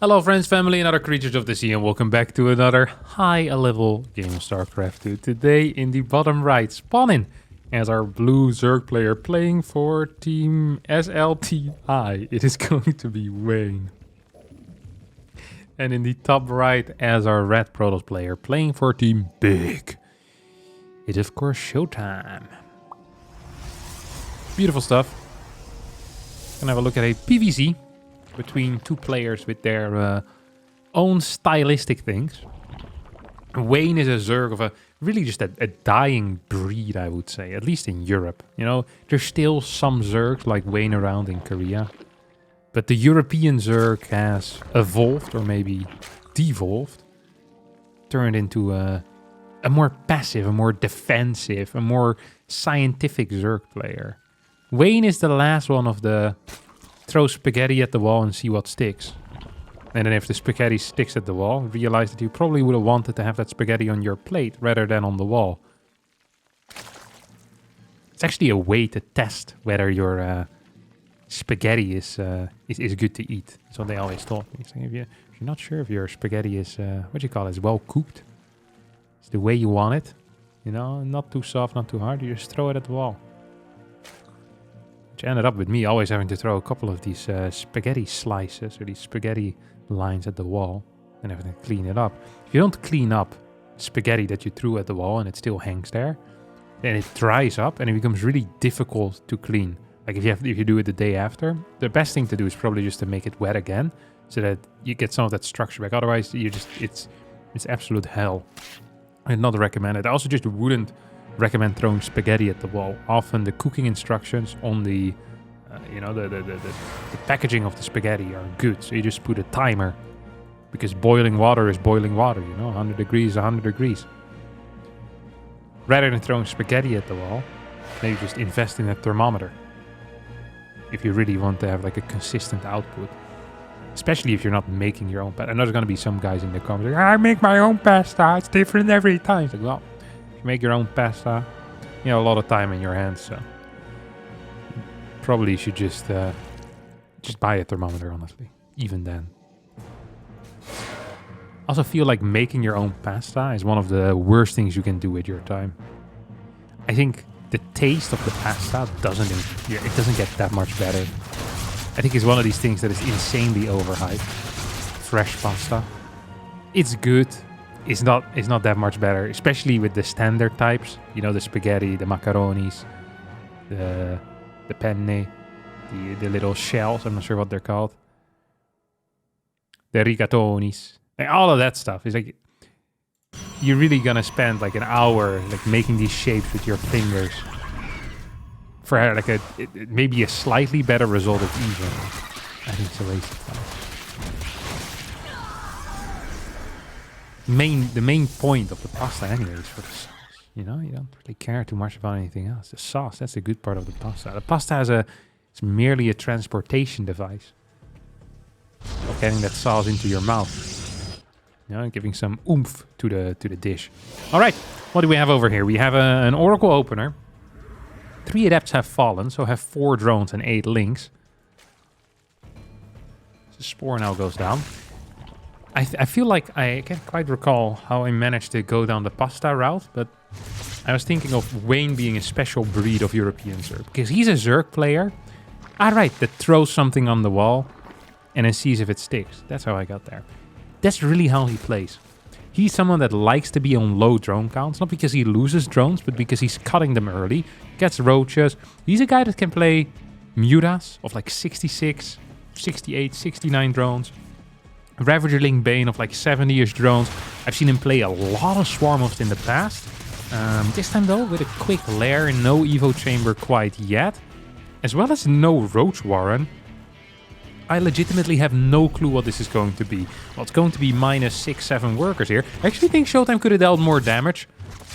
Hello friends, family, and other creatures of the sea, and welcome back to another high-level game of StarCraft 2. Today, in the bottom right, spawning as our blue Zerg player playing for Team SLTI. It is going to be Wayne. And in the top right, as our red Protoss player playing for Team Big. It is, of course, showtime. Beautiful stuff. Gonna have a look at a PvZ between two players with their own stylistic things. Wayne is a Zerg of really just a dying breed, I would say, at least in Europe. You know, there's still some Zergs like Wayne around in Korea, but the European Zerg has evolved, or maybe devolved, turned into a more passive, a more defensive, a more scientific Zerg player. Wayne is the last one of the throw spaghetti at the wall and see what sticks. And then if the spaghetti sticks at the wall, realize that you probably would have wanted to have that spaghetti on your plate rather than on the wall. It's actually a way to test whether your spaghetti is good to eat. That's what they always taught me. So if you're not sure if your spaghetti is, is well cooked, it's the way you want it, you know, not too soft, not too hard, you just throw it at the wall. Which ended up with me always having to throw a couple of these spaghetti slices or these spaghetti lines at the wall and having to clean it up. If you don't clean up spaghetti that you threw at the wall and it still hangs there, then it dries up and it becomes really difficult to clean. Like if you do it the day after, the best thing to do is probably just to make it wet again so that you get some of that structure back. Otherwise, it's absolute hell. I'd not recommend it. I also just wouldn't recommend throwing spaghetti at the wall. Often the cooking instructions on the the packaging of the spaghetti are good, so you just put a timer, because boiling water is boiling water, you know, 100 degrees, 100 degrees. Rather than throwing spaghetti at the wall, maybe just invest in a thermometer if you really want to have like a consistent output, especially if you're not making your own pasta. I know there's going to be some guys in the comments like, I make my own pasta, it's different every time. It's like, well, you make your own pasta, you know, a lot of time in your hands, so probably should just buy a thermometer, honestly, even then. I also feel like making your own pasta is one of the worst things you can do with your time. I think the taste of the pasta doesn't get that much better. I think it's one of these things that is insanely overhyped. Fresh pasta, it's good. It's not that much better, especially with the standard types. You know, the spaghetti, the macaronis, the penne, the little shells. I'm not sure what they're called. The rigatonis, like all of that stuff. Is like you're really gonna spend like an hour like making these shapes with your fingers for like maybe a slightly better result of even. I think it's a waste of time. The main point of the pasta anyway is for the sauce. You know, you don't really care too much about anything else. The sauce, that's the good part of the pasta. The pasta it's merely a transportation device of getting that sauce into your mouth. You know, giving some oomph to the dish. All right, what do we have over here? We have an Oracle opener. 3 adepts have fallen, so have 4 drones and 8 links. The spore now goes down. I feel like I can't quite recall how I managed to go down the pasta route, but I was thinking of Wayne being a special breed of European Zerg, because he's a Zerg player, that throws something on the wall and then sees if it sticks. That's how I got there. That's really how he plays. He's someone that likes to be on low drone counts, not because he loses drones, but because he's cutting them early, gets roaches. He's a guy that can play mutas of like 66, 68, 69 drones. Ravagerling Bane of like 70-ish drones. I've seen him play a lot of Swarmhosts in the past. This time though, with a quick lair and no Evo Chamber quite yet, as well as no Roach Warren. I legitimately have no clue what this is going to be. Well, it's going to be minus 6-7 workers here. I actually think Showtime could have dealt more damage.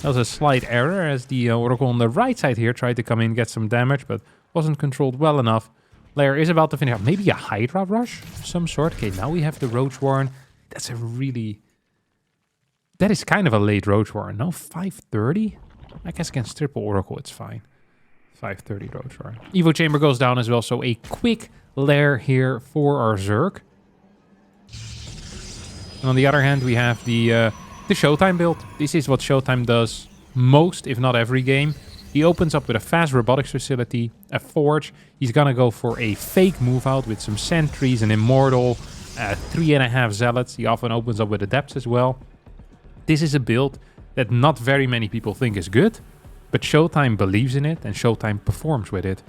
That was a slight error, as the Oracle on the right side here tried to come in and get some damage, but wasn't controlled well enough. Lair is about to finish up. Maybe a Hydra rush of some sort. Okay, now we have the Roach Warren. That is kind of a late Roach Warren. No, 530? I guess against triple Oracle, it's fine. 530 Roach Warren. Evo Chamber goes down as well, so a quick lair here for our Zerg. And on the other hand, we have the Showtime build. This is what Showtime does most, if not every game. He opens up with a fast robotics facility, a forge. He's gonna go for a fake move out with some sentries, an immortal, 3.5 zealots. He often opens up with adepts as well. This is a build that not very many people think is good, but Showtime believes in it and Showtime performs with it.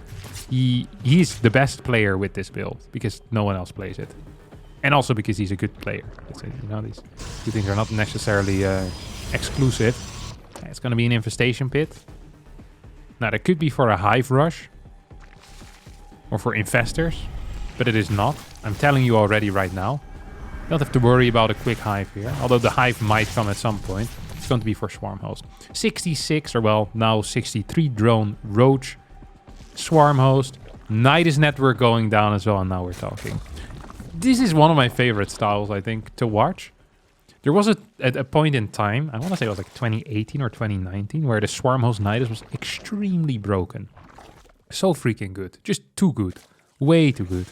He's the best player with this build because no one else plays it. And also because he's a good player. You know, these two things are not necessarily exclusive. It's going to be an infestation pit. Now, that could be for a hive rush or for infestors, but it is not. I'm telling you already right now. You don't have to worry about a quick hive here, although the hive might come at some point. It's going to be for swarm host. 66, or well, now 63 drone roach swarm host. Nidus network going down as well, and now we're talking. This is one of my favorite styles, I think, to watch. There was a point in time, I want to say it was like 2018 or 2019, where the swarm host Nidus was extremely broken. So freaking good. Just too good. Way too good.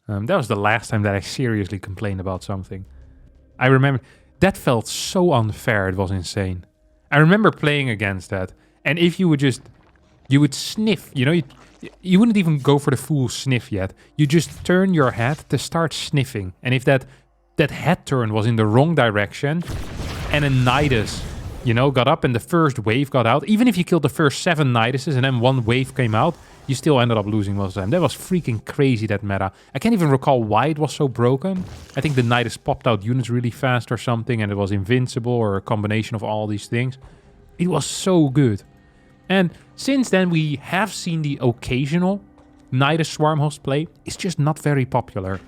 That was the last time that I seriously complained about something. I remember, that felt so unfair, it was insane. I remember playing against that, and if you would just, you would sniff, you know, you wouldn't even go for the full sniff yet. You just turn your head to start sniffing, and if that head turn was in the wrong direction, and a Nidus, you know, got up and the first wave got out, even if you killed the first 7 Niduses and then one wave came out, you still ended up losing most of them. That was freaking crazy, that meta. I can't even recall why it was so broken. I think the Nidus popped out units really fast or something, and it was invincible, or a combination of all these things. It was so good. And since then, we have seen the occasional Nidus swarm host play. It's just not very popular.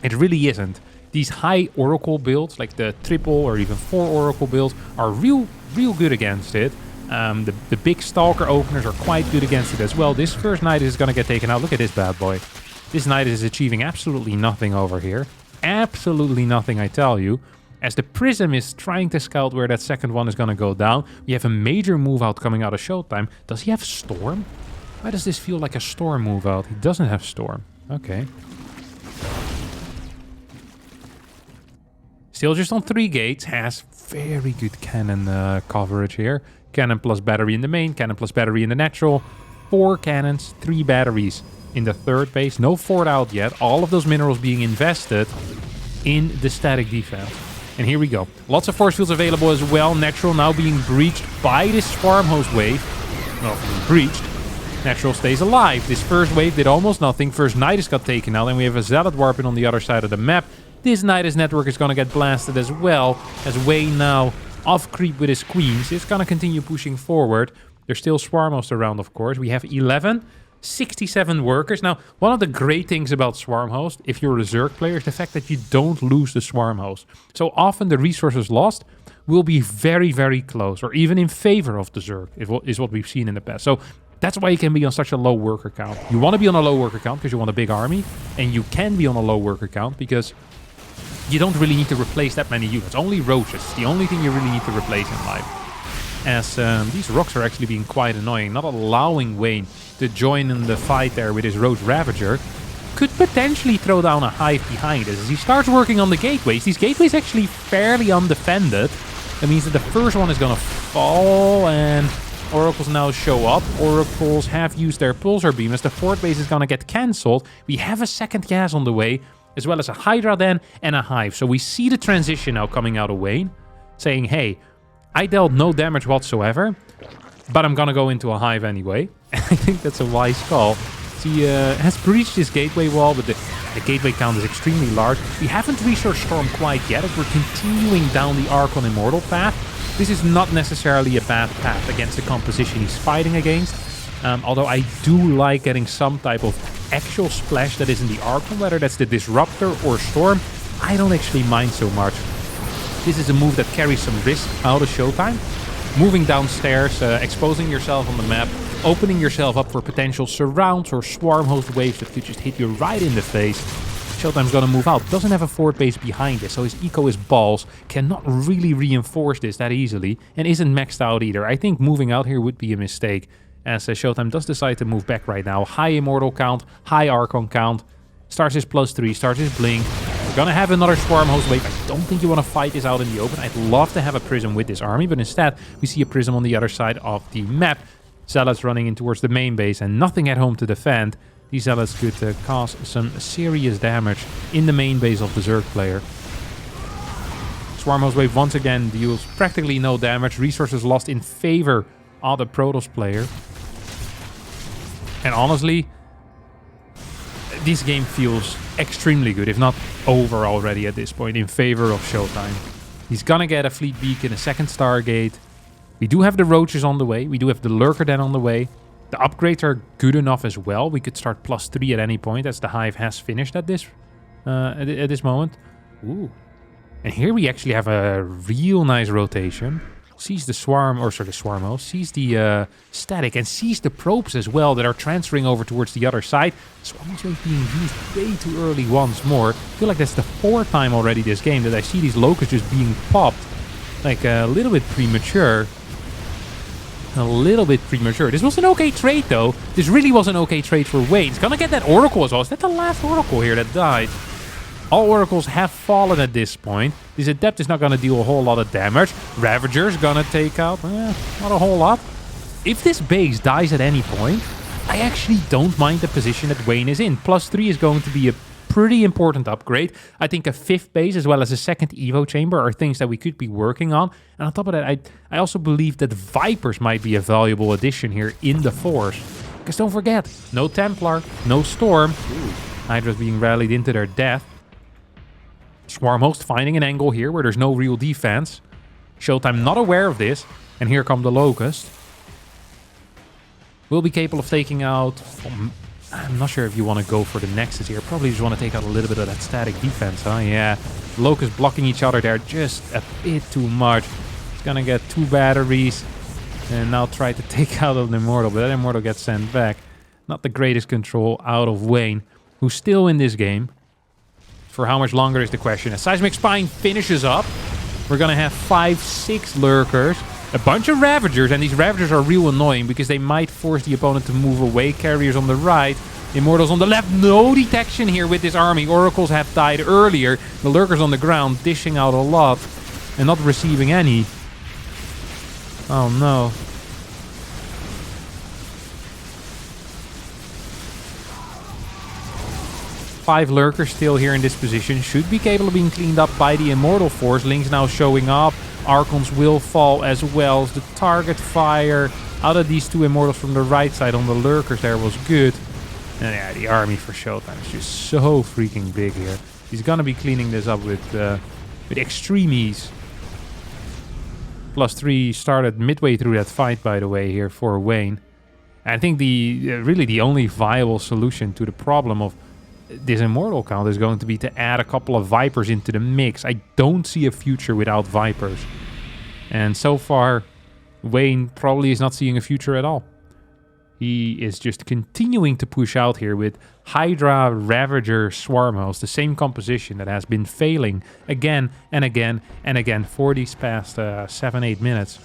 It really isn't. These high Oracle builds, like the triple or even 4 Oracle builds, are real good against it. The big Stalker openers are quite good against it as well. This first Nidus is going to get taken out. Look at this bad boy. This Nidus is achieving absolutely nothing over here. Absolutely nothing, I tell you. As the Prism is trying to scout where that second one is going to go down, we have a major move out coming out of Showtime. Does he have Storm? Why does this feel like a Storm move out? He doesn't have Storm. Okay. Still just on 3 gates. Has very good cannon coverage here. Cannon plus battery in the main. Cannon plus battery in the natural. 4 cannons, 3 batteries in the third base. No fort out yet. All of those minerals being invested in the static defense. And here we go. Lots of force fields available as well. Natural now being breached by this farm host wave. Well, breached. Natural stays alive. This first wave did almost nothing. First Nidus got taken out. And we have a Zealot Warping on the other side of the map. This Nidus network is going to get blasted as well. As Wayne now off creep with his queens. It's going to continue pushing forward. There's still swarm hosts around, of course. We have 11. 67 workers. Now, one of the great things about swarm host, if you're a Zerg player, is the fact that you don't lose the swarm host. So often the resources lost will be very, very close, or even in favor of the Zerg, is what we've seen in the past. So that's why you can be on such a low worker count. You want to be on a low worker count because you want a big army, and you can be on a low worker count because you don't really need to replace that many units. Only roaches. The only thing you really need to replace in life. As these rocks are actually being quite annoying, not allowing Wayne to join in the fight there with his Roach Ravager. Could potentially throw down a hive behind us. As he starts working on the gateways, these gateways actually fairly undefended. That means that the first one is going to fall, and Oracles now show up. Oracles have used their Pulsar Beam as the fort base is going to get cancelled. We have a second gas on the way, as well as a Hydra Den and a hive. So we see the transition now coming out of Wayne, saying, hey, I dealt no damage whatsoever, but I'm gonna go into a hive anyway. I think that's a wise call. He has breached his gateway wall, but the gateway count is extremely large. We haven't researched Storm quite yet, as we're continuing down the Archon Immortal path. This is not necessarily a bad path against the composition he's fighting against. Although I do like getting some type of actual splash that is in the Archon, whether that's the Disruptor or Storm. I don't actually mind so much. This is a move that carries some risk out of Showtime. Moving downstairs, exposing yourself on the map, opening yourself up for potential surrounds or swarm host waves that could just hit you right in the face. Showtime's gonna move out. Doesn't have a fort base behind it, so his eco is balls. Cannot really reinforce this that easily, and isn't maxed out either. I think moving out here would be a mistake, as Showtime does decide to move back right now. High Immortal count, high Archon count. Starts his +3, starts his Blink. gonna have another Swarm Host wave. I don't think you want to fight this out in the open. I'd love to have a Prism with this army, but instead we see a Prism on the other side of the map. Zealots running in towards the main base and nothing at home to defend. These Zealots could cause some serious damage in the main base of the Zerg player. Swarm Host wave once again deals practically no damage. Resources lost in favor of the Protoss player. And honestly, this game feels extremely good, if not over already at this point, in favor of Showtime. He's gonna get a Fleet Beacon, a second Stargate. We do have the Roaches on the way. We do have the Lurker Den on the way. The upgrades are good enough as well. We could start +3 at any point, as the Hive has finished at this moment. Ooh. And here we actually have a real nice rotation. Sees the Swarm, or sorry, the Swarm Host, sees the Static, and sees the Probes as well that are transferring over towards the other side. Swarm Host wave being used way too early once more. I feel like that's the 4th time already this game that I see these Locusts just being popped. Like a little bit premature. A little bit premature. This was an okay trade though. This really was an okay trade for Wayne. He's gonna get that Oracle as well. Is that the last Oracle here that died? All Oracles have fallen at this point. This Adept is not going to deal a whole lot of damage. Ravager's going to take out not a whole lot. If this base dies at any point, I actually don't mind the position that Wayne is in. +3 is going to be a pretty important upgrade. I think a 5th base as well as a 2nd Evo chamber are things that we could be working on. And on top of that, I also believe that Vipers might be a valuable addition here in the Force. Because don't forget, no Templar, no Storm. Hydra's being rallied into their death. Swarm Host finding an angle here where there's no real defense. Showtime not aware of this. And here come the Locust. Will be capable of taking out... I'm not sure if you want to go for the Nexus here. Probably just want to take out a little bit of that static defense, huh? Yeah. Locust blocking each other there just a bit too much. It's gonna get 2 batteries. And now try to take out an Immortal. But that Immortal gets sent back. Not the greatest control out of Wayne, who's still in this game. For how much longer is the question. As Seismic Spine finishes up, we're going to have 5-6 Lurkers, a bunch of Ravagers, and these Ravagers are real annoying because they might force the opponent to move away. Carriers on the right, Immortals on the left. No detection here with this army. Oracles have died earlier. The Lurkers on the ground dishing out a lot and not receiving any. Oh no. Five Lurkers still here in this position. Should be capable of being cleaned up by the Immortal Force. Lings now showing up. Archons will fall as well. The target fire out of these 2 Immortals from the right side on the Lurkers there was good. And yeah, the army for Showtime is just so freaking big here. He's gonna be cleaning this up with extreme ease. +3 started midway through that fight, by the way, here for Wayne. And I think really the only viable solution to the problem of this Immortal count is going to be to add a couple of Vipers into the mix. I don't see a future without Vipers. And so far, Wayne probably is not seeing a future at all. He is just continuing to push out here with Hydra, Ravager, Swarm Host, the same composition that has been failing again and again and again for these past 7-8 minutes.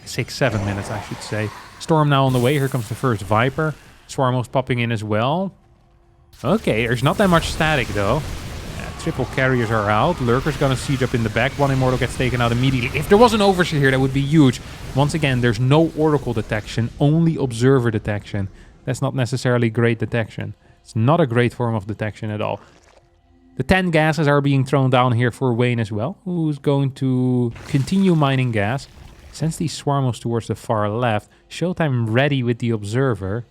6-7 minutes, I should say. Storm now on the way. Here comes the first Viper. Swarm Host popping in as well. Okay, there's not that much static though. Triple carriers are out. Lurker's gonna siege up in the back. 1 Immortal gets taken out immediately. If there was an Overseer here, that would be huge. Once again, there's no Oracle detection, only Observer detection. That's not necessarily great detection. It's not a great form of detection at all. The 10 gases are being thrown down here for Wayne as well, who's going to continue mining gas. Sends these Swarmos towards the far left. Showtime ready with the Observer.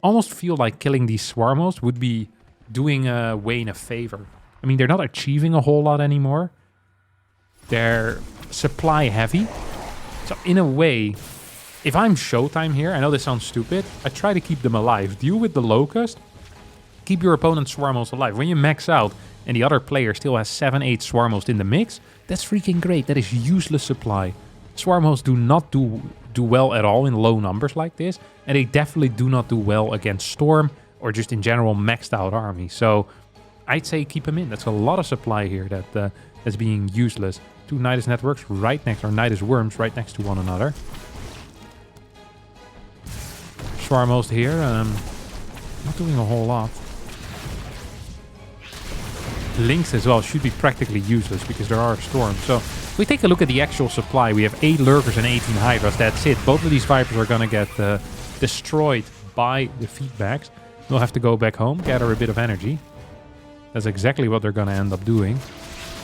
Almost feel like killing these Swarmos would be doing Wayne a favor. I mean, they're not achieving a whole lot anymore. They're supply heavy. So in a way, if I'm Showtime here, I know this sounds stupid, I try to keep them alive. Deal with the Locust. Keep your opponent's Swarmos alive. When you max out and the other player still has 7-8 Swarmos in the mix, that's freaking great. That is useless supply. Swarmos do not do well at all in low numbers like this, and they definitely do not do well against Storm or just in general maxed out army. So I'd say keep them in. That's a lot of supply here that's being useless. 2 Nidus networks right next, or Nidus worms right next to one another. Swarmhost here, not doing a whole lot. links as well should be practically useless because there are storms. So if we take a look at the actual supply, we have 8 lurkers and 18 hydras. That's it. Both of these vipers are going to get destroyed by the feedbacks. We'll have to go back home, gather a bit of energy. That's exactly what they're going to end up doing.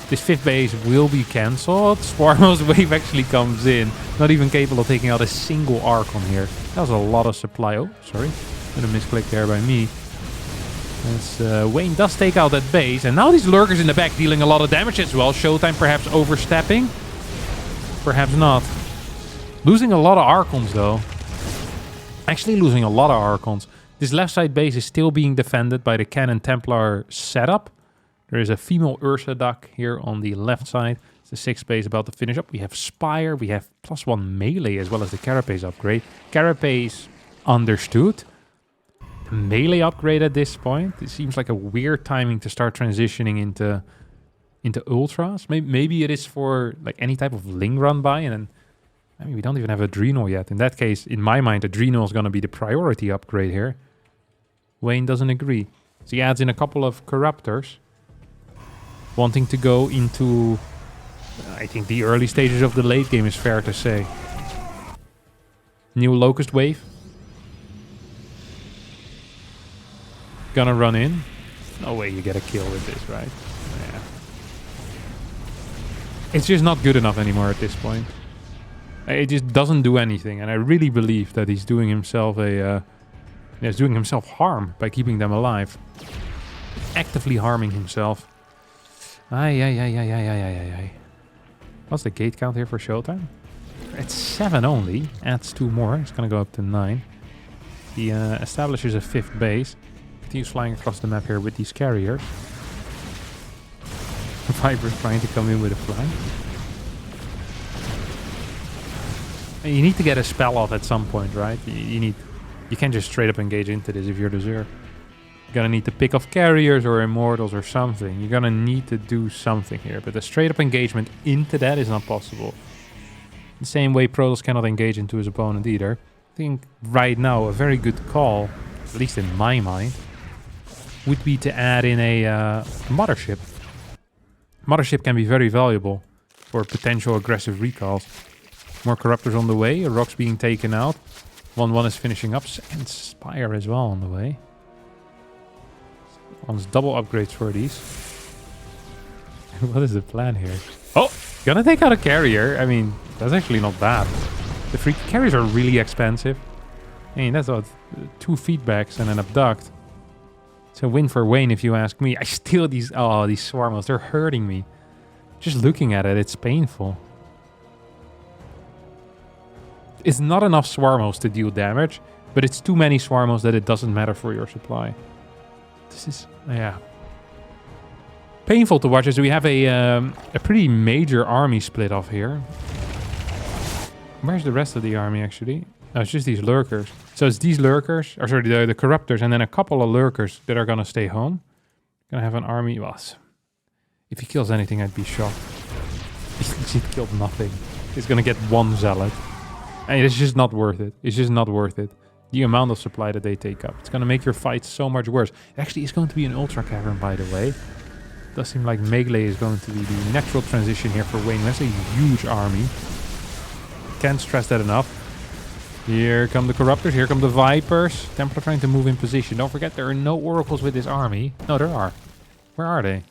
This 5th base will be cancelled. Swarmo's wave actually comes in. Not even capable of taking out a single Archon here. That was a lot of supply. Oh, sorry. Bit of misclick there by me. As Wayne does take out that base. And now these lurkers in the back dealing a lot of damage as well. Showtime perhaps overstepping. Perhaps not. Losing a lot of Archons though. Actually losing a lot of Archons. This left side base is still being defended by the Cannon Templar setup. There is a female Ursa duck here on the left side. It's the 6th base about to finish up. We have Spire. We have +1 melee as well as the Carapace upgrade. Carapace understood. The melee upgrade at this point. It seems like a weird timing to start transitioning into Ultras. Maybe it is for like any type of Ling run by. And then, I mean, we don't even have Adrenal yet. In that case, in my mind, Adrenal is going to be the priority upgrade here. Wayne doesn't agree. So he adds in a couple of Corruptors. Wanting to go into, I think, the early stages of the late game is fair to say. New Locust Wave. Gonna run in. No way you get a kill with this, right? Yeah. It's just not good enough anymore at this point. It just doesn't do anything, and I really believe that he's doing himself harm by keeping them alive. Actively harming himself. Ay. What's the gate count here for Showtime? It's 7 only. Adds 2 more. It's gonna go up to 9. He establishes a 5th base. Continues flying across the map here with these carriers. Viper's trying to come in with a flank. And you need to get a spell off at some point, right? You can't just straight up engage into this if you're the Zerg. You're gonna need to pick off carriers or immortals or something. You're gonna need to do something here. But a straight up engagement into that is not possible. The same way Protoss cannot engage into his opponent either. I think right now a very good call, at least in my mind, would be to add in a mothership. Mothership can be very valuable for potential aggressive recalls. More Corruptors on the way. A Rock's being taken out. 1-1 is finishing up. And Spire as well on the way. One's double upgrades for these. What is the plan here? Oh! Gonna take out a carrier. I mean, that's actually not bad. The free carriers are really expensive. I mean, that's what, 2 feedbacks and an abduct. It's a win for Wayne if you ask me. I steal these... Oh, these Swarmos. They're hurting me. Just looking at it, it's painful. It's not enough Swarmos to deal damage, but it's too many Swarmos that it doesn't matter for your supply. This is... yeah. Painful to watch as we have a pretty major army split off here. Where's the rest of the army, actually? No, it's just these lurkers. So it's these lurkers, or sorry, the corruptors, and then a couple of lurkers that are gonna stay home. Gonna have an army. Well, if he kills anything, I'd be shocked. He killed nothing. He's gonna get 1 zealot. And it's just not worth it. It's just not worth it. The amount of supply that they take up. It's gonna make your fight so much worse. It actually is going to be an Ultra Cavern, by the way. It does seem like melee is going to be the natural transition here for Wayne. That's a huge army. Can't stress that enough. Here come the Corruptors. Here come the Vipers. Templar trying to move in position. Don't forget, there are no Oracles with this army. No, there are. Where are they?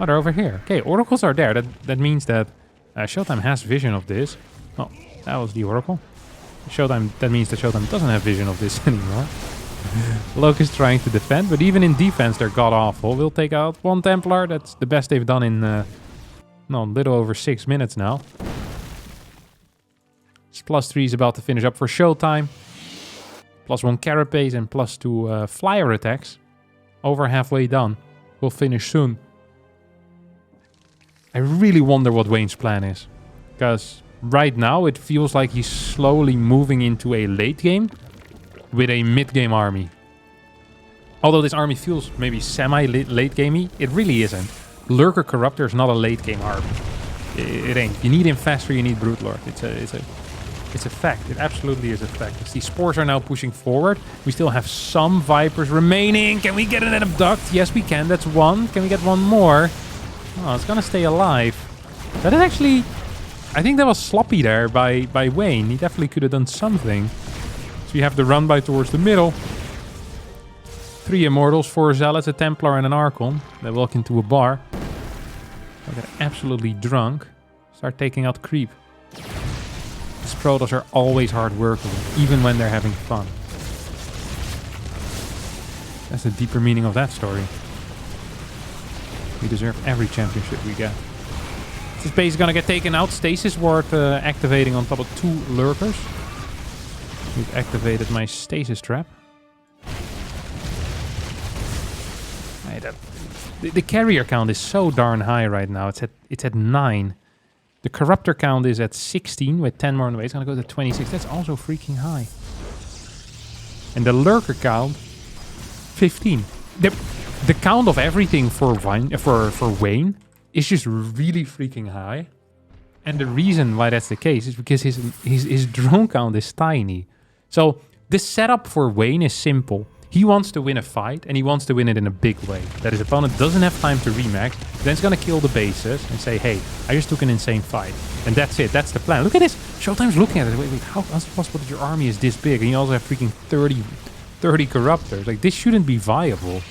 Oh, they're over here. Okay, Oracles are there. That means that Showtime has vision of this. Oh, that was the Oracle. Showtime, that means that Showtime doesn't have vision of this anymore. Locust trying to defend, but even in defense, they're god-awful. We'll take out 1 Templar. That's the best they've done in, a little over 6 minutes now. +3 is about to finish up for Showtime. +1 Carapace and +2 flyer attacks. Over halfway done. We'll finish soon. I really wonder what Wayne's plan is. Because right now it feels like he's slowly moving into a late game with a mid-game army. Although this army feels maybe semi-late gamey, it really isn't. Lurker Corruptor is not a late game army. It ain't. You need Infestor, you need Broodlord. It's It's a fact. It absolutely is a fact. As these spores are now pushing forward, we still have some Vipers remaining. Can we get an abduct? Yes, we can. That's one. Can we get one more? Oh, it's gonna stay alive. That is actually... I think that was sloppy there by Wayne. He definitely could have done something. So you have the run by towards the middle. 3 Immortals, 4 Zealots, a Templar, and an Archon. They walk into a bar. They get absolutely drunk. Start taking out creep. These Protoss are always hard working, even when they're having fun. That's the deeper meaning of that story. We deserve every championship we get. This base is gonna get taken out. Stasis Ward activating on top of 2 Lurkers. We've activated my Stasis Trap. Hey, the carrier count is so darn high right now. It's at 9. The Corruptor count is at 16 with 10 more on the way. It's gonna go to 26. That's also freaking high. And the Lurker count, 15. The count of everything for Wayne is just really freaking high. And the reason why that's the case is because his drone count is tiny. So the setup for Wayne is simple. He wants to win a fight, and he wants to win it in a big way. That his opponent doesn't have time to remax, then he's gonna kill the bases and say, hey, I just took an insane fight. And that's it, that's the plan. Look at this, Showtime's looking at it. Wait, how is it possible that your army is this big? And you also have freaking 30 Corruptors. Like, this shouldn't be viable.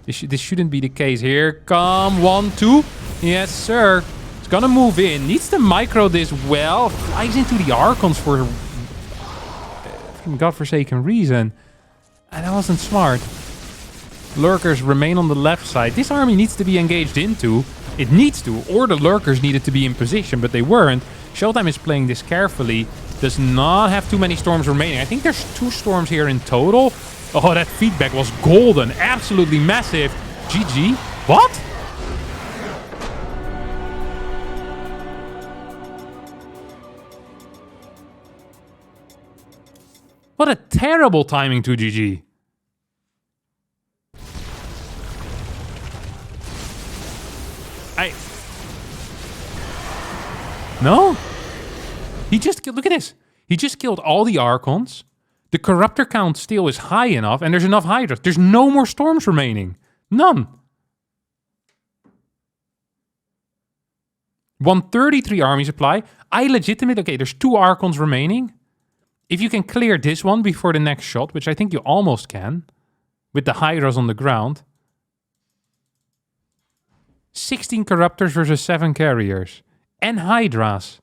This shouldn't be the case. Here come 1, 2. Yes, sir. It's gonna move in. Needs to micro this well. Flies into the Archons for godforsaken reason. And that wasn't smart. Lurkers remain on the left side. This army needs to be engaged into. It needs to. Or the Lurkers needed to be in position, but they weren't. Showtime is playing this carefully. Does not have too many storms remaining. I think there's 2 storms here in total. Oh, that feedback was golden. Absolutely massive. GG. What? What a terrible timing to GG. No? He just killed... Look at this. He just killed all the Archons. The Corruptor count still is high enough, and there's enough Hydras. There's no more storms remaining. None. 133 army supply. I legitimately... Okay, there's 2 Archons remaining. If you can clear this one before the next shot, which I think you almost can, with the Hydras on the ground. 16 Corruptors versus 7 Carriers. And Hydras.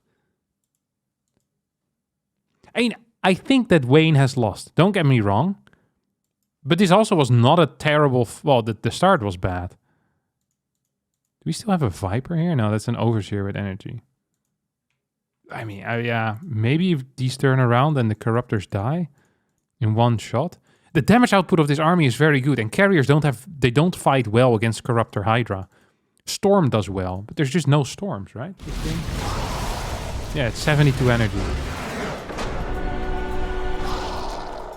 I mean, I think that Wayne has lost. Don't get me wrong. But this also was not a terrible... Well, the start was bad. Do we still have a Viper here? No, that's an Overseer with energy. I mean, yeah, maybe if these turn around and the Corruptors die in one shot. The damage output of this army is very good, and carriers don't fight well against Corruptor Hydra. Storm does well, but there's just no storms, right? Yeah, it's 72 energy.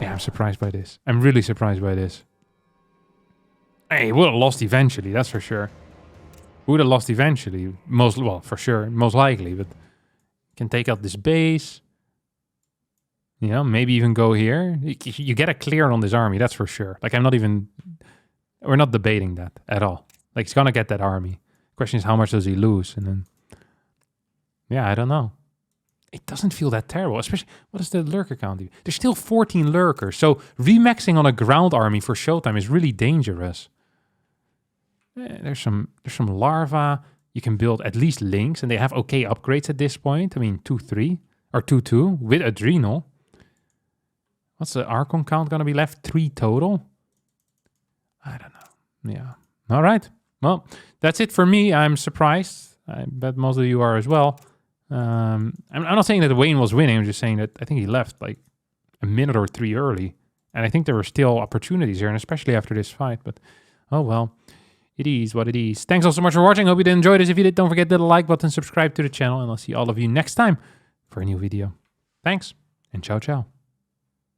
Yeah, I'm surprised by this. I'm really surprised by this. Hey, would have lost eventually, that's for sure. Would have lost eventually. Well, for sure, most likely, but can take out this base. You know, maybe even go here. You get a clear on this army, that's for sure. Like, we're not debating that at all. Like, he's gonna get that army. Question is, how much does he lose? And then, yeah, I don't know. It doesn't feel that terrible, especially, what does the Lurker count do? There's still 14 Lurkers, so remaxing on a ground army for Showtime is really dangerous. There's some larva. You can build at least links, and they have okay upgrades at this point. I mean, 2-3, or 2-2, with Adrenal. What's the Archon count gonna be left? 3 total? I don't know. Yeah. All right. Well, that's it for me. I'm surprised. I bet most of you are as well. I'm not saying that Wayne was winning. I'm just saying that I think he left like a minute or 3 early. And I think there were still opportunities here, and especially after this fight. But, oh well. It is what it is. Thanks all so much for watching. Hope you did enjoy this. If you did, don't forget to hit the like button, subscribe to the channel, and I'll see all of you next time for a new video. Thanks, and ciao, ciao.